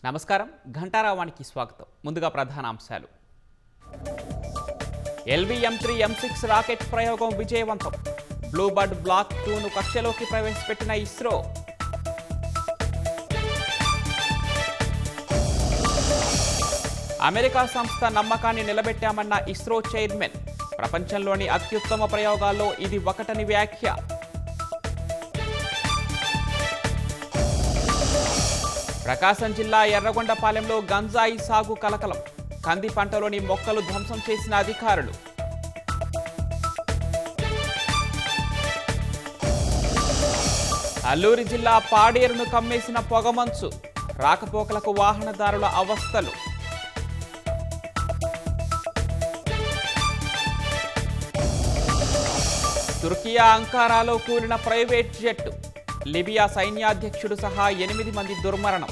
నమస్కారం ఘంటారావానికి స్వాగతం. ముందుగా ప్రధాన అంశాలు. LV-M3 M6 రాకెట్ ప్రయోగం విజయవంతం. బ్లూబర్డ్ బ్లాక్ 2ను కక్షలోకి ప్రవేశపెట్టిన ఇస్రో. అమెరికా సంస్థ నమ్మకాన్ని నిలబెట్టామన్న ఇస్రో చైర్మన్. ప్రపంచంలోని అత్యుత్తమ ప్రయోగాల్లో ఇది ఒకటని వ్యాఖ్య. ప్రకాశం జిల్లా ఎర్రగొండపాలెంలో గంజాయి సాగు కలకలం. కంది పంటలోని మొక్కలు ధ్వంసం చేసిన అధికారులు. అల్లూరి జిల్లా పాడేరును కమ్మేసిన పొగమంచు. రాకపోకలకు వాహనదారుల అవస్థలు. తుర్కియా అంకారాలో కూలిన ప్రైవేట్ జెట్. లిబియా సైన్యాధ్యక్షుడు సహా 8 మంది దుర్మరణం.